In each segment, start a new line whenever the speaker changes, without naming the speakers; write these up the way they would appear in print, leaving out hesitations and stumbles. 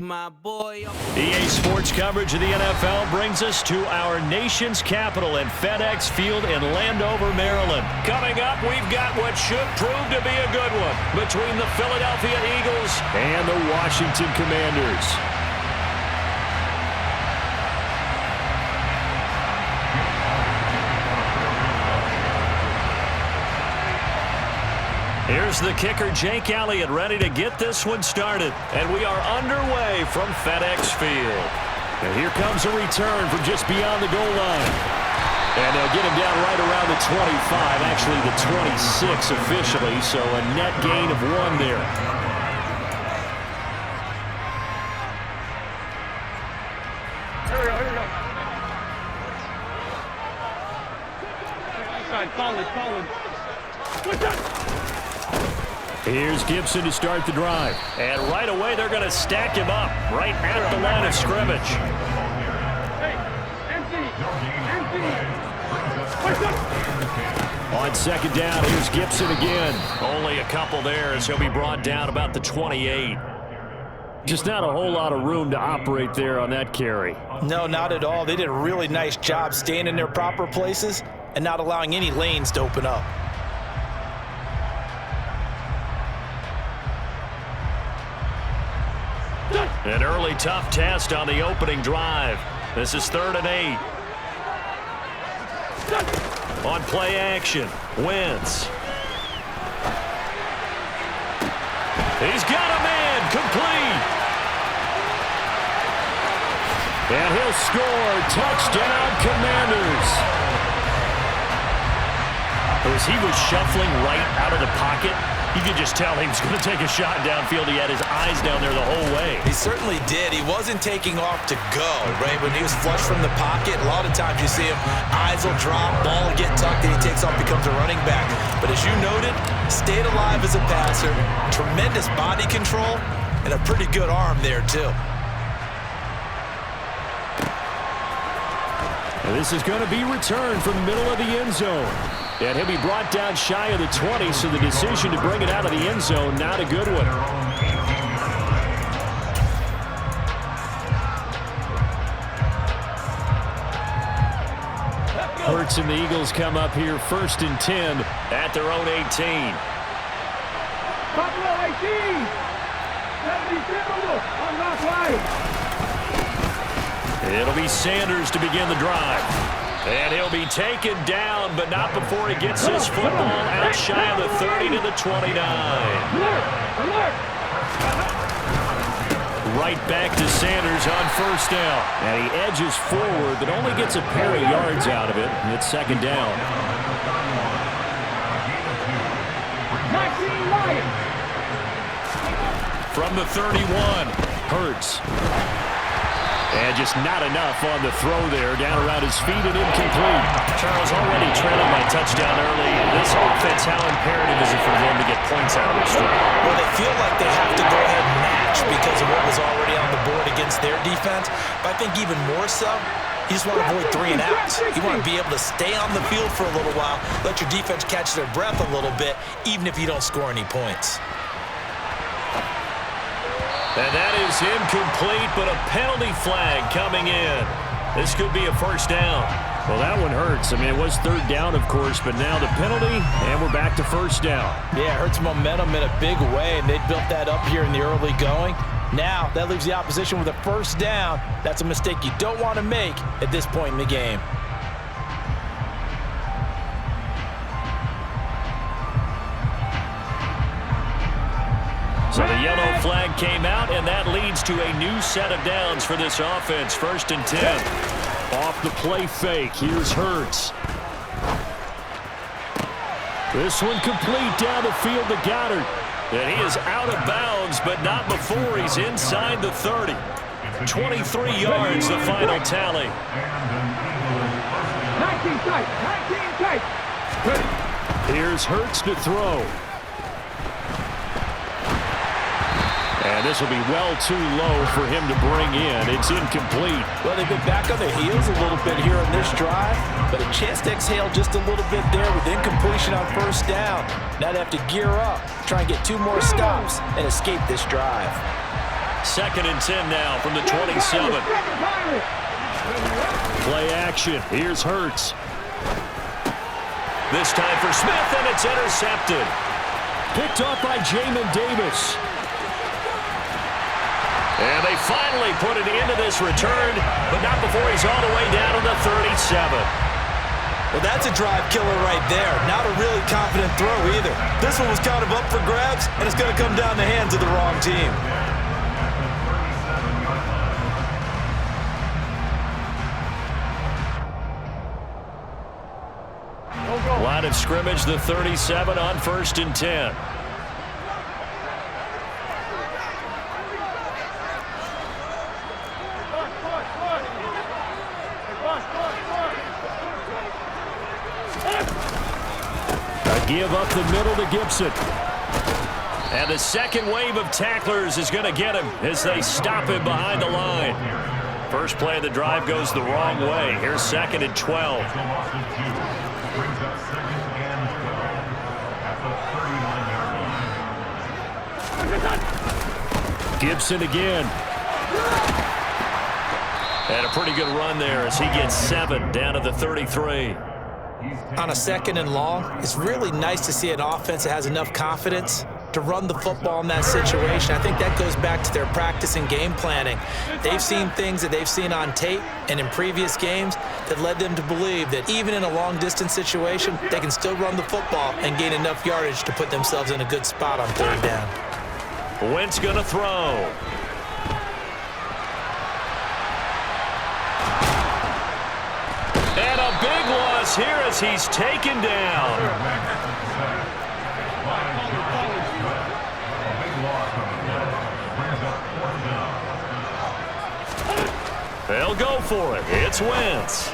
my boy.
EA Sports coverage of the NFL brings us to our nation's capital at FedEx Field in Landover, Maryland. Coming up, we've got what should prove to be a good one between the Philadelphia Eagles and the Washington Commanders. Here's the kicker, Jake Elliott, ready to get this one started. And we are underway from FedEx Field. And here comes a return from just beyond the goal line. And they'll get him down right around the 25, actually the 26 officially, so a net gain of 1 there.
Here we go. Outside, solid. What's that?
Here's Gibson to start the drive. And right away, they're going to stack him up right at the line of scrimmage.
Hey, empty.
On second down, here's Gibson again. Only a couple there as he'll be brought down about the 28. Just not a whole lot of room to operate there on that carry.
No, not at all. They did a really nice job staying in their proper places and not allowing any lanes to open up.
An early tough test on the opening drive. This is 3rd and 8. On play action, Wentz. He's got a man, complete. And he'll score. Touchdown, Commanders. As he was shuffling right out of the pocket, you could just tell he was going to take a shot downfield. He had his eyes down there the whole way.
He certainly did. He wasn't taking off to go, right? When he was flush from the pocket, a lot of times you see him, eyes will drop, ball will get tucked, and he takes off, becomes a running back. But as you noted, stayed alive as a passer, tremendous body control, and a pretty good arm there, too.
And this is going to be returned from the middle of the end zone. And he'll be brought down shy of the 20, so the decision to bring it out of the end zone, not a good one. Hurts and the Eagles come up here 1st and 10 at their own 18.
Buffalo 18. 72 on that line.
It'll be Sanders to begin the drive. And he'll be taken down, but not before he gets his football out shy of the 30 to the 29. Right back to Sanders on 1st down. And he edges forward, but only gets a pair of yards out of it. And it's 2nd down.
19 Lions.
From the 31, Hurts. And just not enough on the throw there. Down around his feet and incomplete. Charles already trailing by touchdown early. In this offense, how imperative is it for them to get points out of this drive?
Well, they feel like they have to go ahead and match because of what was already on the board against their defense. But I think even more so, you just want to avoid 3 and outs. You want to be able to stay on the field for a little while, let your defense catch their breath a little bit, even if you don't score any points.
And that is incomplete, but a penalty flag coming in. This could be a 1st down. Well, that one hurts. I mean, it was 3rd down, of course, but now the penalty, and we're back to 1st down.
Yeah, it hurts momentum in a big way, and they built that up here in the early going. Now, that leaves the opposition with a 1st down. That's a mistake you don't want to make at this point in the game.
So the yellow flag came out, and that leads to a new set of downs for this offense. 1st and 10. Off the play fake. Here's Hurts. This one complete down the field to Goddard. And he is out of bounds, but not before he's inside the 30. 23 yards, the final tally.
19 tight.
Here's Hurts to throw. And this will be well too low for him to bring in. It's incomplete.
Well, they've been back on their heels a little bit here on this drive, but a chance to exhale just a little bit there with incompletion on 1st down. Now they have to gear up, try and get 2 more stops, and escape this drive.
2nd and 10 now from the 27. Play action. Here's Hurts. This time for Smith, and it's intercepted. Picked off by Jamin Davis. And they finally put an end to this return, but not before he's all the way down to the 37.
Well, that's a drive killer right there. Not a really confident throw either. This one was kind of up for grabs, and it's going to come down the hands of the wrong team.
Line of scrimmage, the 37 on 1st and 10. Give up the middle to Gibson. And the second wave of tacklers is going to get him as they stop him behind the line. First play of the drive goes the wrong way. Here's 2nd and 12. Gibson again. And a pretty good run there as he gets 7 down to the 33.
On a 2nd and long, it's really nice to see an offense that has enough confidence to run the football in that situation. I think that goes back to their practice and game planning. They've seen things that they've seen on tape and in previous games that led them to believe that even in a long-distance situation, they can still run the football and gain enough yardage to put themselves in a good spot on 3rd down.
Wentz going to throw. And a big loss here as he's taken down. They'll go for it. It's Wentz.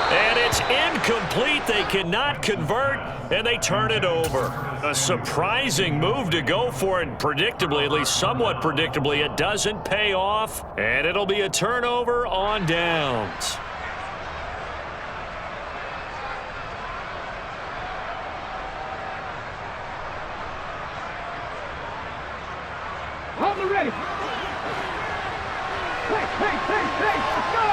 And it's incomplete. They cannot convert, and they turn it over. A surprising move to go for it. Predictably, at least somewhat predictably, it doesn't pay off, and it'll be a turnover on downs.
On the ready. Hey, let's go!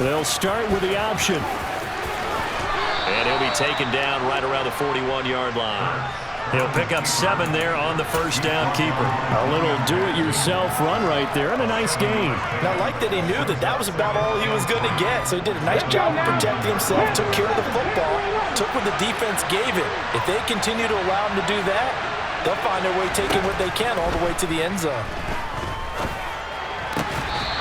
They'll start with the option. And he'll be taken down right around the 41-yard line. He'll pick up 7 there on the first down keeper. A little do-it-yourself run right there and a nice gain.
And I like that he knew that that was about all he was going to get. So he did a nice job of protecting himself, took care of the football, took what the defense gave him. If they continue to allow him to do that, they'll find their way taking what they can all the way to the end zone.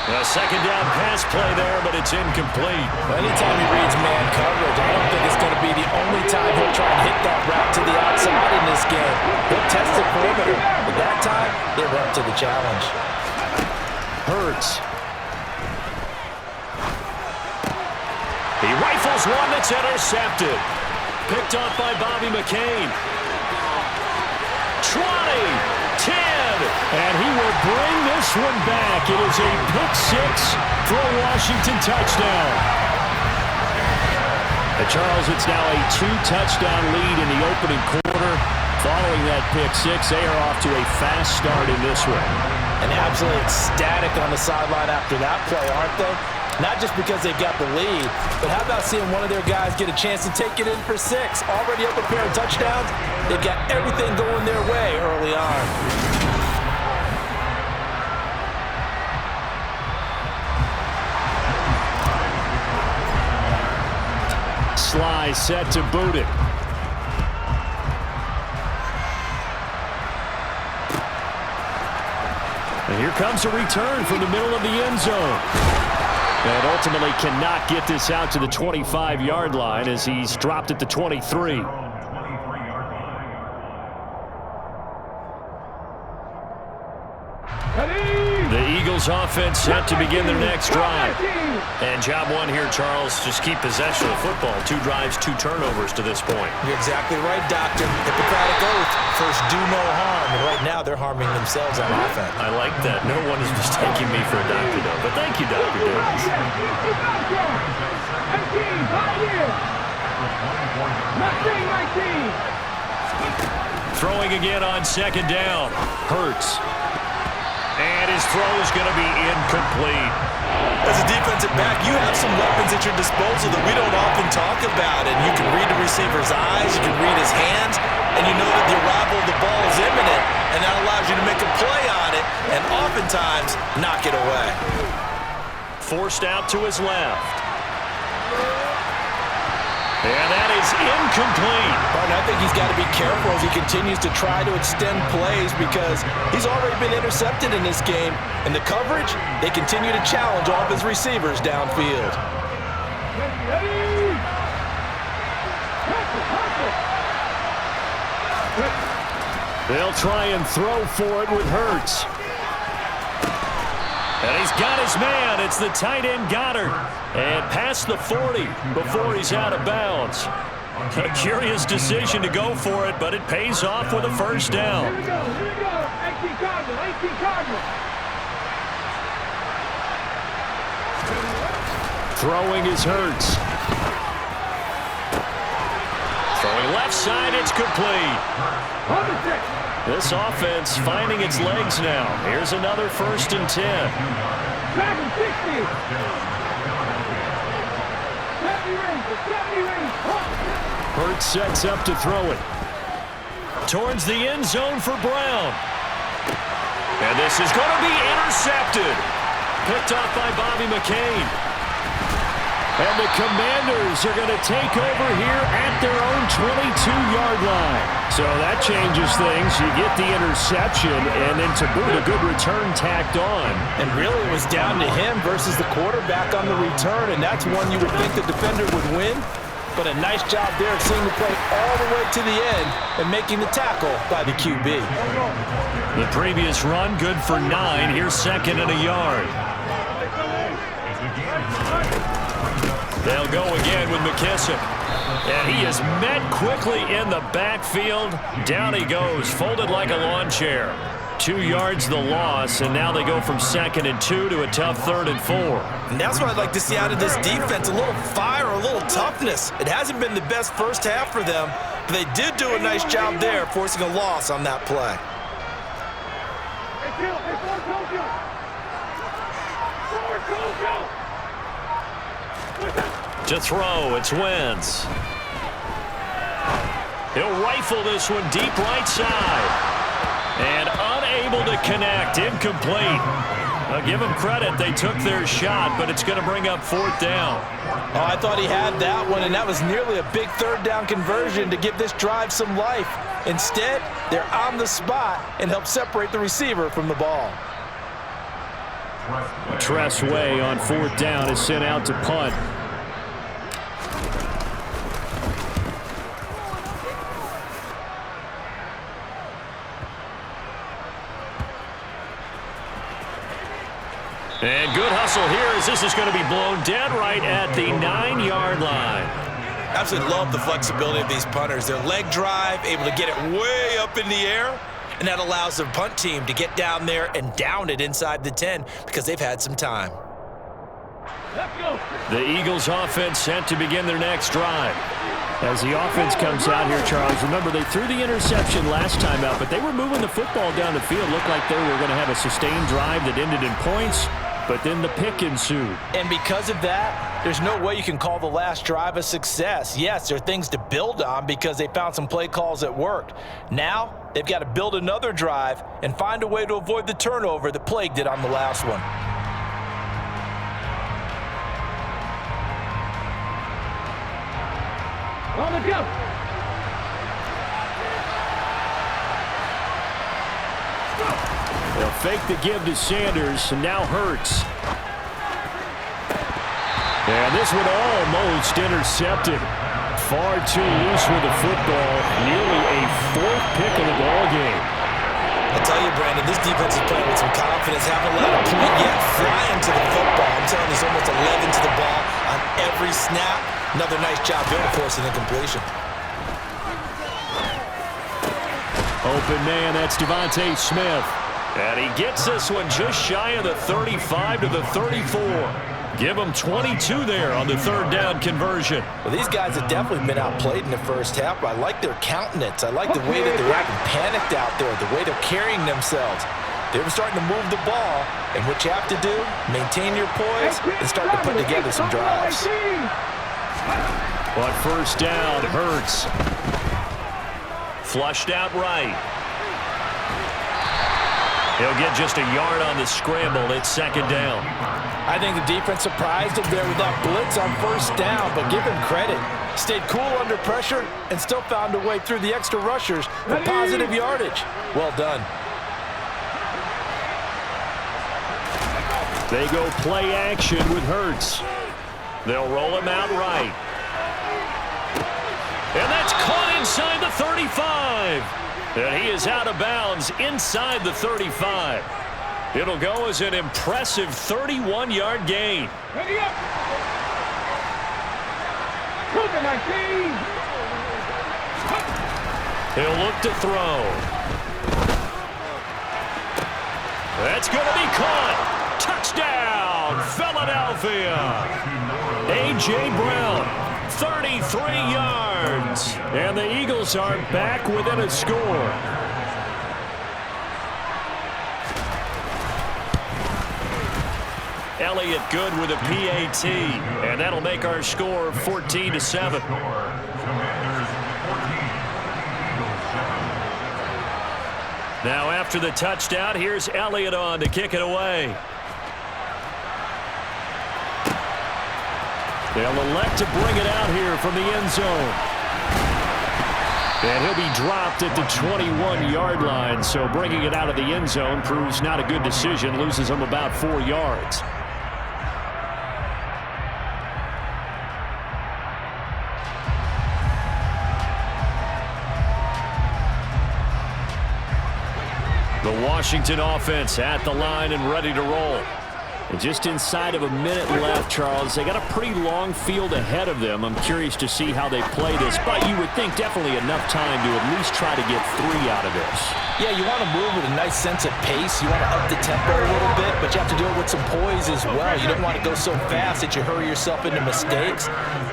A second down pass play there, but it's incomplete.
Anytime he reads man coverage, I don't think it's going to be the only time he'll try and hit that route to the outside in this game. He'll test the perimeter, but that time, they're up to the challenge.
Hurts. He rifles one that's intercepted. Picked off by Bobby McCain. 20, 10, and he will bring this one back. It is a pick-6 for a Washington touchdown. And Charles, it's now a 2-touchdown lead in the opening quarter. Following that pick-6, they are off to a fast start in this one.
And absolutely ecstatic on the sideline after that play, aren't they? Not just because they got the lead, but how about seeing one of their guys get a chance to take it in for 6? Already up a pair of touchdowns. They've got everything going their way early on.
Sly set to boot it. And here comes a return from the middle of the end zone. And ultimately cannot get this out to the 25-yard line as he's dropped at the 23. The Eagles offense set to begin their next drive. And job one here, Charles, just keep possession of the football. 2 drives, 2 turnovers to this point.
You're exactly right, Doctor. Hippocratic oath. First, do no harm. And right now, they're harming themselves on offense.
I like that. No one is mistaking me for a doctor, though. But thank you, Dr. Davis.
19.
Throwing again on second down. Hurts. And his throw is going to be incomplete.
As a defensive back, you have some weapons at your disposal that we don't often talk about. And you can read the receiver's eyes, you can read his hands, and you know that the arrival of the ball is imminent, and that allows you to make a play on it and oftentimes knock it away.
Forced out to his left. And that is incomplete.
Martin, I think he's got to be careful as he continues to try to extend plays because he's already been intercepted in this game. And the coverage, they continue to challenge all of his receivers downfield.
They'll try and throw for it with Hurts. And he's got his man. It's the tight end Goddard. And past the 40 before he's out of bounds. A curious decision to go for it, but it pays off with a first down.
Here we go. 18 Cardinal.
Throwing is Hurts. Throwing left side, it's complete. This offense finding its legs now. Here's another 1st and 10.
Back and 60. 70 range.
Hurts sets up to throw it. Towards the end zone for Brown. And this is going to be intercepted. Picked off by Bobby McCain. And the Commanders are going to take over here at their own 22-yard line. So that changes things. You get the interception, and then to boot, a good return tacked on.
And really it was down to him versus the quarterback on the return, and that's one you would think the defender would win. But a nice job there of seeing the play all the way to the end and making the tackle by the QB.
The previous run, good for 9. Here's 2nd and a yard. They'll go again with McKissick. And he is met quickly in the backfield. Down he goes, folded like a lawn chair. 2 yards the loss, and now they go from 2nd and 2 to a tough 3rd and 4.
And that's what I'd like to see out of this defense, a little fire, a little toughness. It hasn't been the best first half for them, but they did do a nice job there, forcing a loss on that play.
To throw, it's Wentz. He'll rifle this one deep right side. And unable to connect, incomplete. I'll give them credit, they took their shot, but it's going to bring up 4th down.
Oh, I thought he had that one, and that was nearly a big 3rd down conversion to give this drive some life. Instead, they're on the spot and help separate the receiver from the ball.
Tress Way on 4th down is sent out to punt. And good hustle here as this is going to be blown dead right at the 9-yard line.
Absolutely love the flexibility of these punters. Their leg drive, able to get it way up in the air, and that allows the punt team to get down there and down it inside the 10 because they've had some time.
Let's go.
The Eagles offense set to begin their next drive. As the offense comes out here, Charles, remember they threw the interception last time out, but they were moving the football down the field. Looked like they were going to have a sustained drive that ended in points. But then the pick ensued.
And because of that, there's no way you can call the last drive a success. Yes, there are things to build on because they found some play calls that worked. Now, they've got to build another drive and find a way to avoid the turnover that plagued it on the last one.
On the go.
They'll fake the give to Sanders, and now Hurts. And this one almost intercepted. Far too loose with the football. Nearly a 4th pick of the ball game.
I'll tell you, Brandon, this defense is playing with some confidence. Haven't allowed a point yet. Flying to the football. I'm telling you, there's almost 11 to the ball on every snap. Another nice job there, forcing incompletion.
Open man, that's Devontae Smith. And he gets this one just shy of the 35 to the 34. Give them 22 there on the third down conversion.
Well, these guys have definitely been outplayed in the first half, but I like their countenance. I like the way that they're acting panicked out there, the way they're carrying themselves. They're starting to move the ball, and what you have to do, maintain your poise and start to put together some drives.
On first down, Hurts. Flushed out right. He'll get just a yard on the scramble. It's second down.
I think the defense surprised him there with that blitz on first down, but give him credit. Stayed cool under pressure and still found a way through the extra rushers for positive yardage. Well done.
They go play action with Hurts. They'll roll him out right. And that's caught inside the 35. And he is out of bounds inside the 35. It'll go as an impressive 31-yard gain.
Ready up. Cook 19.
He'll look to throw. That's going to be caught. Touchdown, Philadelphia. A.J. Brown, 33 yards. And the Eagles are back within a score. Elliott good with a PAT. And that'll make our score 14-7. Now after the touchdown, here's Elliott on to kick it away. They'll elect to bring it out here from the end zone. And he'll be dropped at the 21-yard line, so bringing it out of the end zone proves not a good decision, loses him about 4 yards. The Washington offense at the line and ready to roll. And just inside of a minute left, Charles. They got a pretty long field ahead of them. I'm curious to see how they play this, but you would think definitely enough time to at least try to get 3 out of this.
Yeah, you want to move with a nice sense of pace. You want to up the tempo a little bit, but you have to do it with some poise as well. You don't want to go so fast that you hurry yourself into mistakes.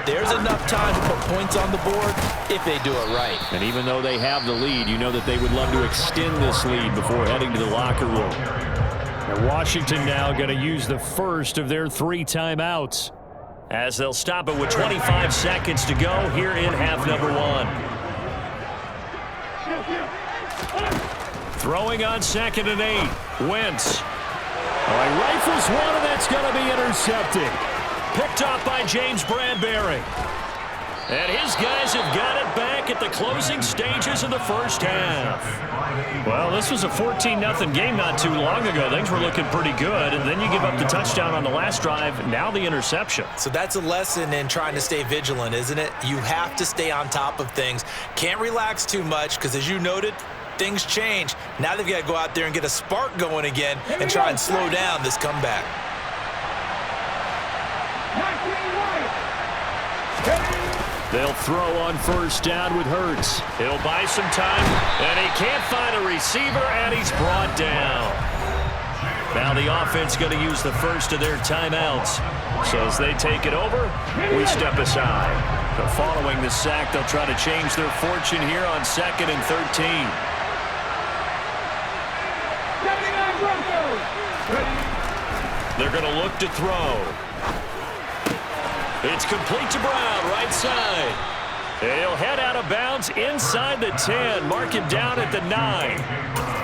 There's enough time to put points on the board if they do it right.
And even though they have the lead, you know that they would love to extend this lead before heading to the locker room. And Washington now going to use the first of their 3 timeouts as they'll stop it with 25 seconds to go here in half number 1. Throwing on 2nd and 8. Wentz. He rifles one, and that's going to be intercepted. Picked off by James Bradbury. And his guys have got it back at the closing stages of the first half. Well, this was a 14-0 game not too long ago. Things were looking pretty good, and then you give up the touchdown on the last drive, now the interception.
So that's a lesson in trying to stay vigilant, isn't it? You have to stay on top of things. Can't relax too much because, as you noted, things change. Now they've got to go out there and get a spark going again and try and slow down this comeback.
They'll throw on first down with Hurts. He'll buy some time, and he can't find a receiver, and he's brought down. Now the offense going to use the first of their timeouts. So as they take it over, we step aside. But following the sack, they'll try to change their fortune here on 2nd and 13. They're going to look to throw. It's complete to Brown, right side. He'll head out of bounds inside the 10. Mark him down at the 9.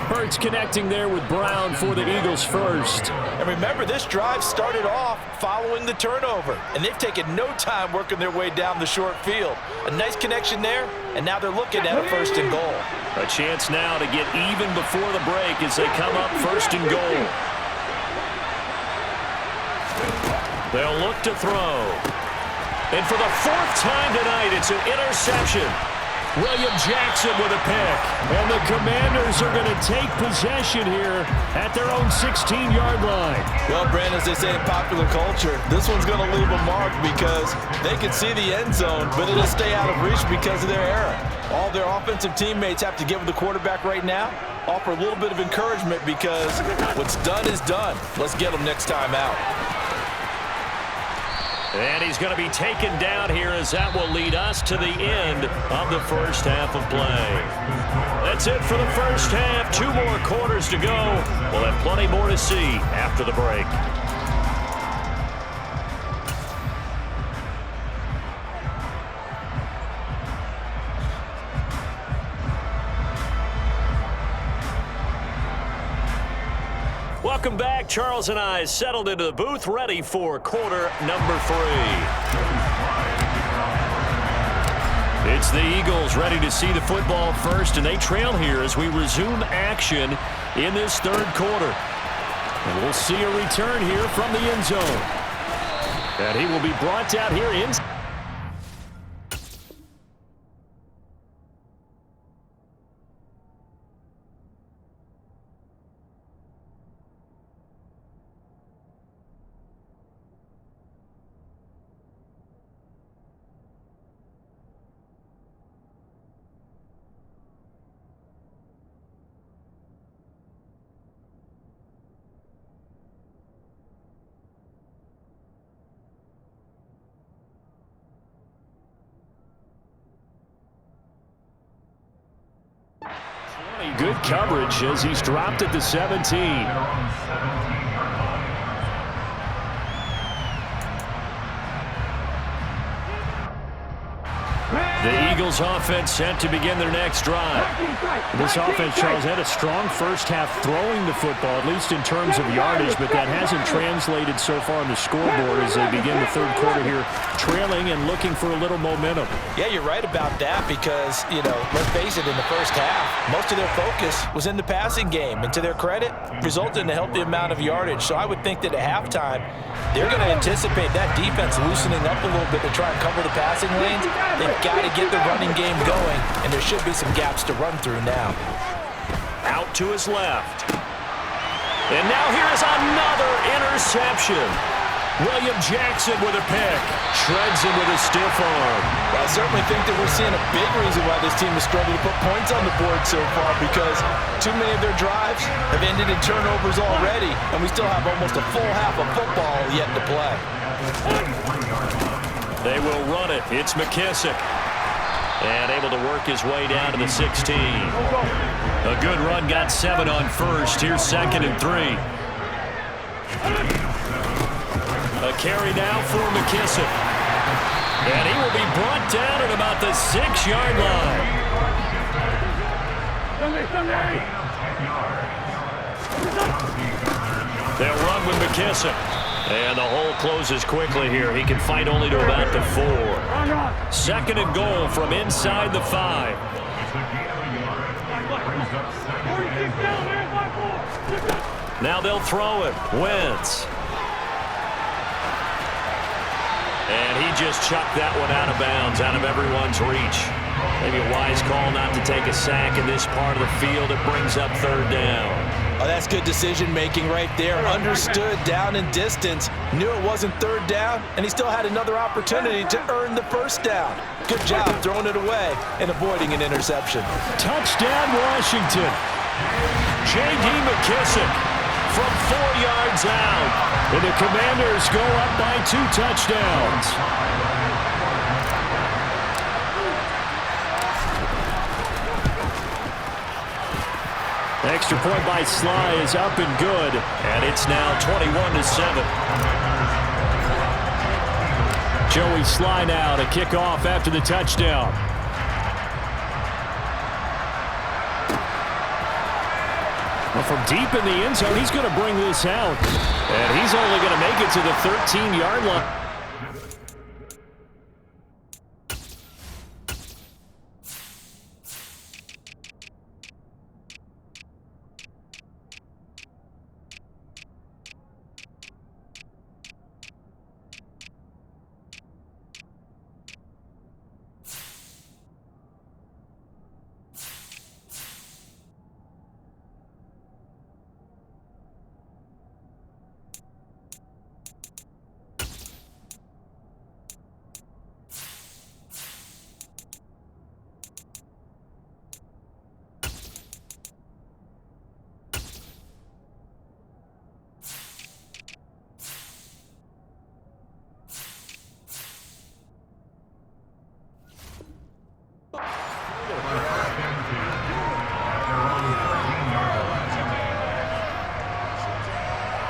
Hurts connecting there with Brown for the Eagles first.
And remember, this drive started off following the turnover, and they've taken no time working their way down the short field. A nice connection there, and now they're looking at a 1st and goal.
A chance now to get even before the break as they come up 1st and goal. They'll look to throw. And for the 4th time tonight, it's an interception. William Jackson with a pick. And the Commanders are going to take possession here at their own 16-yard line.
Well, Brandon, as they say in popular culture, this one's going to leave a mark because they can see the end zone, but it'll stay out of reach because of their error. All their offensive teammates have to give the quarterback right now, offer a little bit of encouragement because what's done is done. Let's get them next time out.
And he's going to be taken down here as that will lead us to the end of the first half of play. That's it for the first half. 2 more quarters to go. We'll have plenty more to see after the break. Welcome back. Charles and I settled into the booth, ready for quarter number 3. It's the Eagles ready to see the football first, and they trail here as we resume action in this third quarter. And we'll see a return here from the end zone. And he will be brought down here inside. Good coverage as he's dropped at the 17. The Eagles offense set to begin their next drive. This offense, Charles, had a strong first half throwing the football, at least in terms of yardage, but that hasn't translated so far on the scoreboard as they begin the third quarter here, trailing and looking for a little momentum.
Yeah, you're right about that because, let's face it, in the first half, most of their focus was in the passing game, and to their credit, resulted in a healthy amount of yardage. So I would think that at halftime, they're going to anticipate that defense loosening up a little bit to try and cover the passing lanes. They've got to get the running game going, and there should be some gaps to run through now.
Out to his left. And now here is another interception. William Jackson with a pick. Shreds him with a stiff arm.
Well, I certainly think that we're seeing a big reason why this team has struggled to put points on the board so far, because too many of their drives have ended in turnovers already, and we still have almost a full half of football yet to play.
They will run it. It's McKissick. And able to work his way down to the 16. A good run, got 7 on first. Here's 2nd and 3. A carry now for McKissick. And he will be brought down at about the 6-yard line. They'll run with McKissick. And the hole closes quickly here. He can fight only to about the 4. 2nd and goal from inside the 5. Now they'll throw it. Wentz. And he just chucked that one out of bounds, out of everyone's reach. Maybe a wise call not to take a sack in this part of the field. It brings up 3rd down.
Oh, that's good decision-making right there. Understood down and distance. Knew it wasn't 3rd down, and he still had another opportunity to earn the 1st down. Good job throwing it away and avoiding an interception.
Touchdown, Washington. J.D. McKissick from 4 yards out. And the Commanders go up by 2 touchdowns. Extra point by Sly is up and good, and it's now 21-7. Joey Sly now to kick off after the touchdown. Well, from deep in the end zone, he's going to bring this out, and he's only going to make it to the 13-yard line.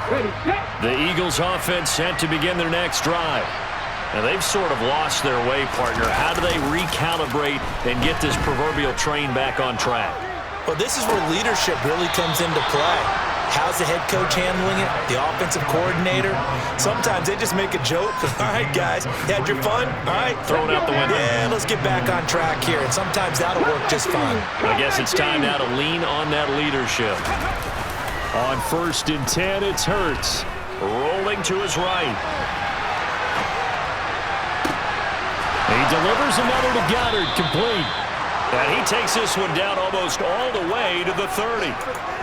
Ready, set.
The Eagles offense set to begin their next drive. Now, they've sort of lost their way, partner. How do they recalibrate and get this proverbial train back on track?
Well, this is where leadership really comes into play. How's the head coach handling it? The offensive coordinator? Sometimes they just make a joke. All right, guys, you had your fun? All right.
Throw it out the window.
Yeah, let's get back on track here. And sometimes that'll work just fine.
I guess it's time now to lean on that leadership. On 1st and 10, it's Hurts. Rolling to his right. He delivers another to Goddard, complete. And he takes this one down almost all the way to the 30.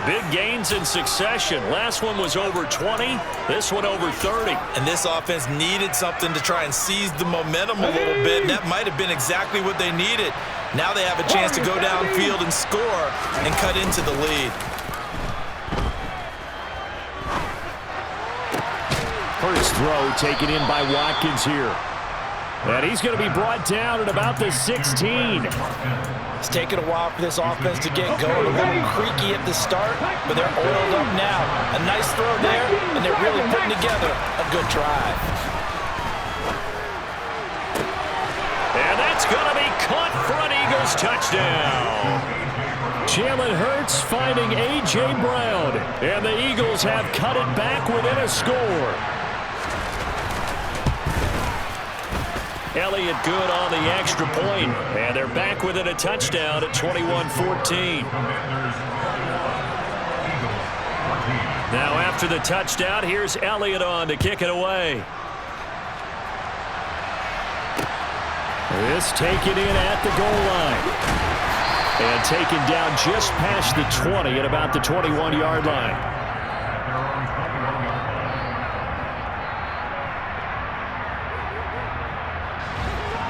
Big gains in succession. Last one was over 20. This one over 30.
And this offense needed something to try and seize the momentum a little bit. And that might have been exactly what they needed. Now they have a chance to go downfield and score and cut into the lead.
First throw taken in by Watkins here. And he's going to be brought down at about the 16.
It's taken a while for this offense to get going. A little creaky at the start, but they're oiled up now. A nice throw there, and they're really putting together a good drive.
And that's going to be caught for an Eagles touchdown. Jalen Hurts finding A.J. Brown. And the Eagles have cut it back within a score. Elliott good on the extra point, and they're back within a touchdown at 21-14. Now after the touchdown, here's Elliott on to kick it away. This taken in at the goal line. And taken down just past the 20 at about the 21-yard line.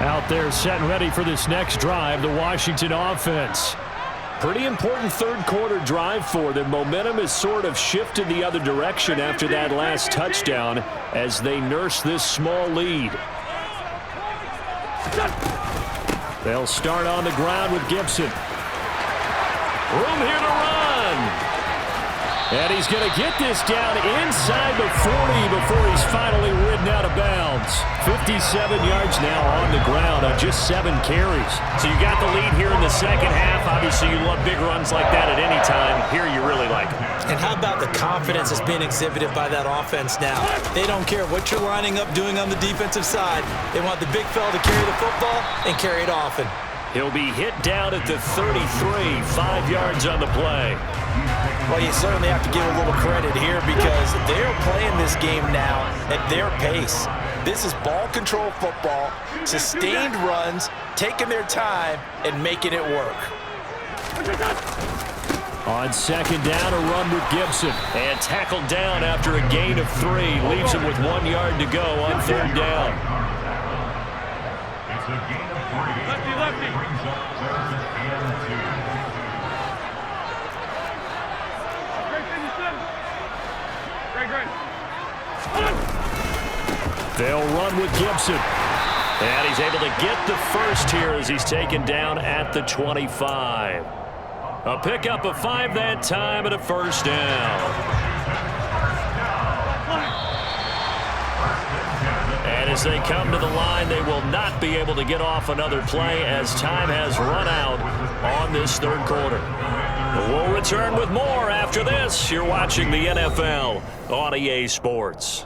Out there set and ready for this next drive, the Washington offense. Pretty important third-quarter drive for them. Momentum has sort of shifted the other direction after that last touchdown as they nurse this small lead. They'll start on the ground with Gibson. Room here to run. And he's going to get this down inside the 40 before he's finally ridden out of bounds. 57 yards now on the ground on just 7 carries. So you got the lead here in the second half. Obviously, you love big runs like that at any time. Here you really like it.
And how about the confidence that's being exhibited by that offense now? They don't care what you're lining up doing on the defensive side. They want the big fella to carry the football and carry it often.
He'll be hit down at the 33, 5 yards on the play.
Well, you certainly have to give a little credit here because they're playing this game now at their pace. This is ball control football, sustained runs, taking their time, and making it work.
On second down, a run with Gibson. And tackled down after a gain of 3. Leaves him with 1 yard to go on third down.
It's a gain of 3. Lefty. Brings up 3rd and 2.
They'll run with Gibson. And he's able to get the first here as he's taken down at the 25. A pickup of 5 that time and a first down. And as they come to the line, they will not be able to get off another play as time has run out on this third quarter. We'll return with more after this. You're watching the NFL on EA Sports.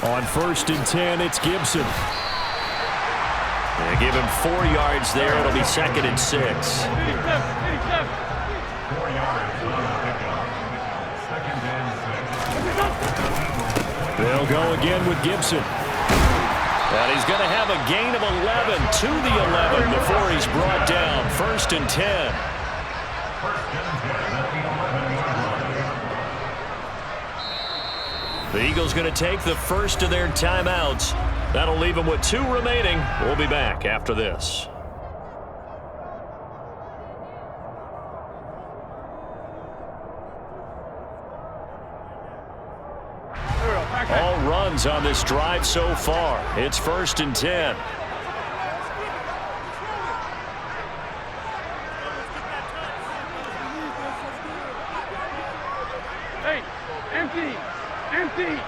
On 1st and 10, it's Gibson. They give him 4 yards there. It'll be 2nd and 6.
4 yards on the pickup. 2nd and 6.
They'll go again with Gibson. And he's going to have a gain of 11 to the 11 before he's brought down. 1st and 10. The Eagles going to take the first of their timeouts. That'll leave them with 2 remaining. We'll be back after this. All runs on this drive so far. It's 1st and 10.
Hey, empty! Empty!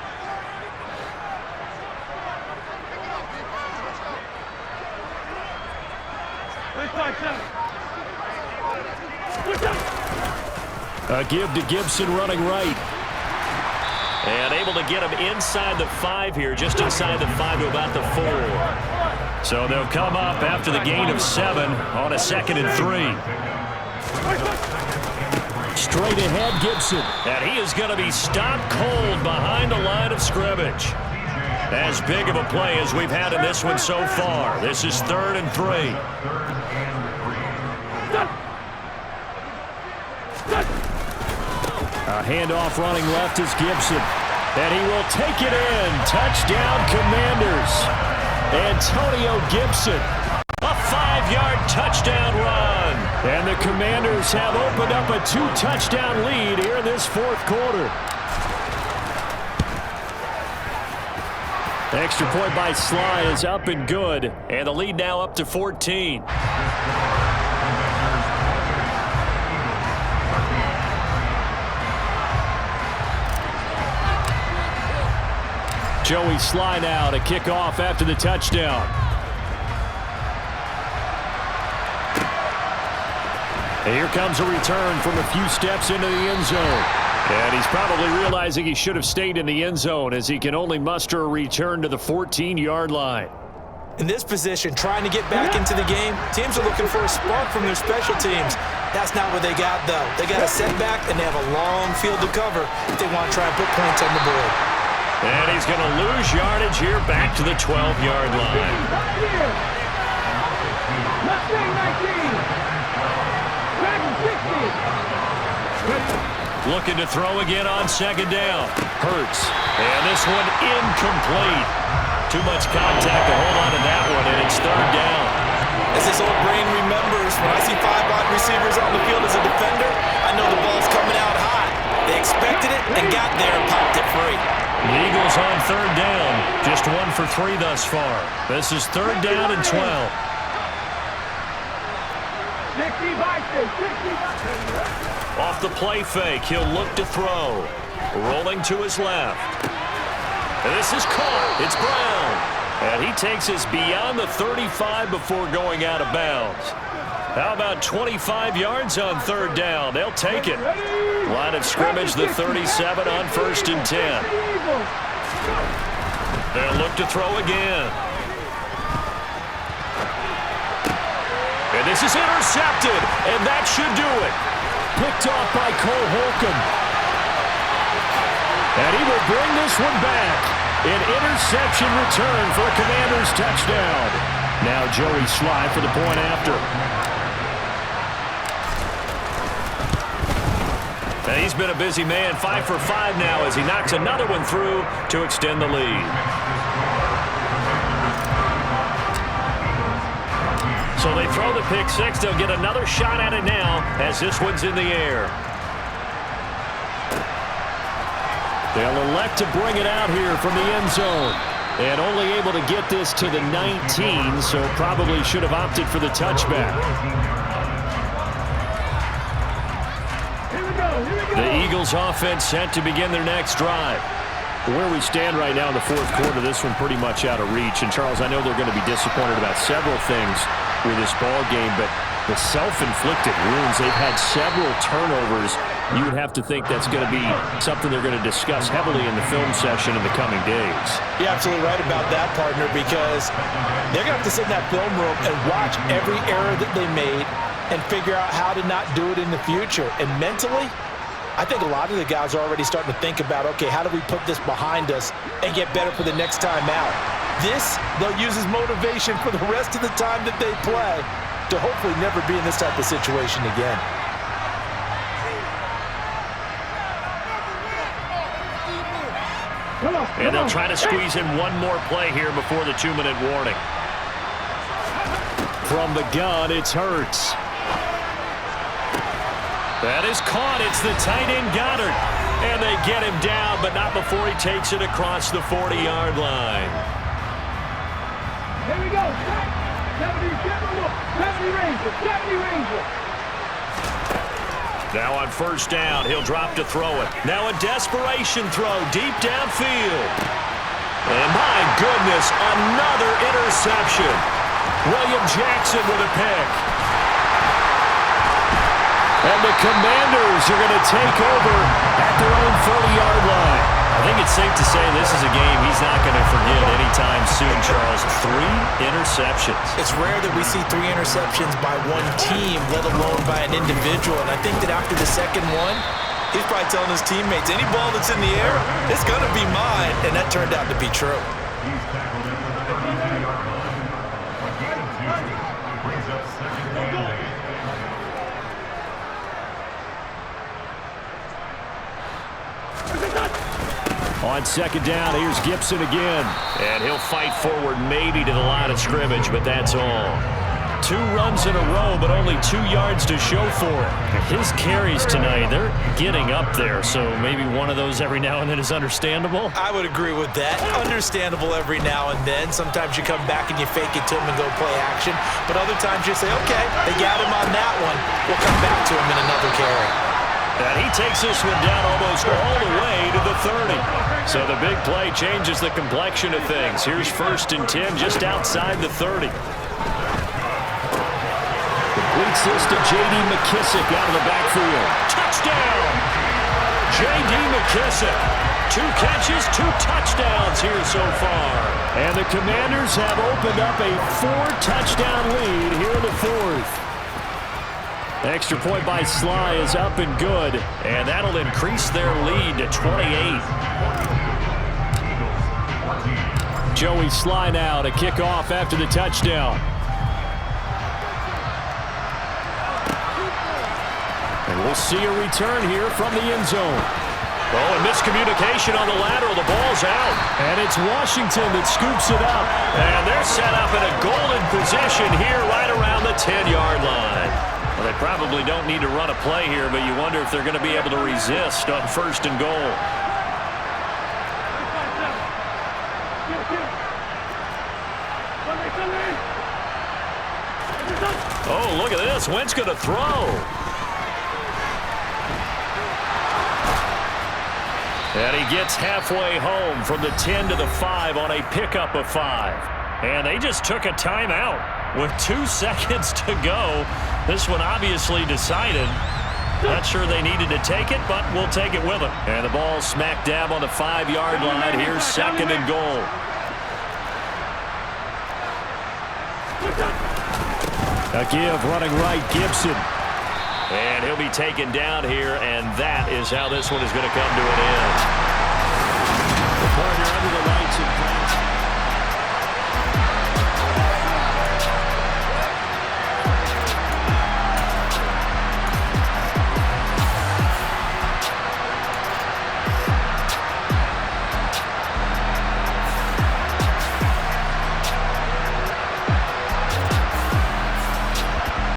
A give to Gibson running right. And able to get him inside the 5 here, just inside the 5 to about the 4. So they'll come up after the gain of 7 on a 2nd and 3. Straight ahead, Gibson. And he is going to be stopped cold behind the line of scrimmage. As big of a play as we've had in this one so far. This is 3rd and 3. A handoff running left is Gibson. And he will take it in. Touchdown, Commanders. Antonio Gibson. A 5-yard touchdown run. And the Commanders have opened up a 2-touchdown lead here in this 4th quarter. Extra point by Sly is up and good. And the lead now up to 14. Joey Sly now to kick off after the touchdown. And here comes a return from a few steps into the end zone. And he's probably realizing he should have stayed in the end zone as he can only muster a return to the 14-yard line.
In this position, trying to get back into the game, teams are looking for a spark from their special teams. That's not what they got, though. They got a setback, and they have a long field to cover if they want to try and put points on the board.
And he's going to lose yardage here back to the 12-yard line. Looking to throw again on 2nd down. Hurts. And this one incomplete. Too much contact to hold on to that one, and it's 3rd down.
As this old brain remembers, when I see 5 wide receivers on the field as a defender, I know the ball's coming out high. They expected it and got there and popped it free.
The Eagles on 3rd down. Just 1 for 3 thus far. This is 3rd down and 12. Off the play fake, he'll look to throw. Rolling to his left. And this is caught. It's Brown. And he takes us beyond the 35 before going out of bounds. How about 25 yards on 3rd down? They'll take it. Line of scrimmage, the 37 on 1st and 10. They'll look to throw again. And this is intercepted, and that should do it. Picked off by Cole Holcomb. And he will bring this one back. An interception return for a Commanders touchdown. Now Joey Sly for the point after. And he's been a busy man, 5 for 5 now as he knocks another one through to extend the lead. So they throw the pick 6. They'll get another shot at it now as this one's in the air. They'll elect to bring it out here from the end zone. And only able to get this to the 19, so probably should have opted for the touchback. The Eagles offense set to begin their next drive. Where we stand right now in the 4th quarter, this one pretty much out of reach. And, Charles, I know they're going to be disappointed about several things with this ball game, but the self-inflicted wounds, they've had several turnovers. You would have to think that's going to be something they're going to discuss heavily in the film session in the coming days.
You're absolutely right about that, partner, because they're going to have to sit in that film room and watch every error that they made and figure out how to not do it in the future. And mentally, I think a lot of the guys are already starting to think about, okay, how do we put this behind us and get better for the next time out? This, they'll use as motivation for the rest of the time that they play to hopefully never be in this type of situation again.
And they'll try to squeeze in one more play here before the 2-minute warning. From the gun, it's Hurts. That is caught. It's the tight end Goddard. And they get him down, but not before he takes it across the 40-yard line.
Here we go. 70 Ranger.
Now on first down, he'll drop to throw it. Now a desperation throw deep downfield. And my goodness, another interception. William Jackson with a pick. And the Commanders are going to take over at their own 40-yard line. I think it's safe to say this is a game he's not going to forget anytime soon, Charles. 3 interceptions.
It's rare that we see 3 interceptions by one team, let alone by an individual. And I think that after the second one, he's probably telling his teammates, any ball that's in the air, it's going to be mine. And that turned out to be true.
On second down, here's Gibson again. And he'll fight forward maybe to the line of scrimmage, but that's all. 2 runs in a row, but only 2 yards to show for it. His carries tonight, they're getting up there, so maybe one of those every now and then is understandable.
I would agree with that. Understandable every now and then. Sometimes you come back and you fake it to him and go play action. But other times you say, okay, they got him on that one. We'll come back to him in another carry.
And he takes this one down almost all the way to the 30. So the big play changes the complexion of things. Here's 1st and 10 just outside the 30. Completes this to J.D. McKissick out of the backfield. Touchdown! J.D. McKissick. 2 catches, 2 touchdowns here so far. And the Commanders have opened up a 4-touchdown lead here in the 4th. Extra point by Sly is up and good, and that'll increase their lead to 28. Joey Sly now to kick off after the touchdown. And we'll see a return here from the end zone. Oh, and miscommunication on the lateral. The ball's out. And it's Washington that scoops it up. And they're set up in a golden position here right around the 10-yard line. Well, they probably don't need to run a play here, but you wonder if they're going to be able to resist on 1st and goal. Oh, look at this. Wentz going to throw. And he gets halfway home from the 10 to the 5 on a pickup of 5. And they just took a timeout with 2 seconds to go. This one obviously decided. Not sure they needed to take it, but we'll take it with them. And the ball smack dab on the 5-yard line. Here's 2nd and goal. A give running right, Gibson. And he'll be taken down here, and that is how this one is going to come to an end. The partner under the lights in France.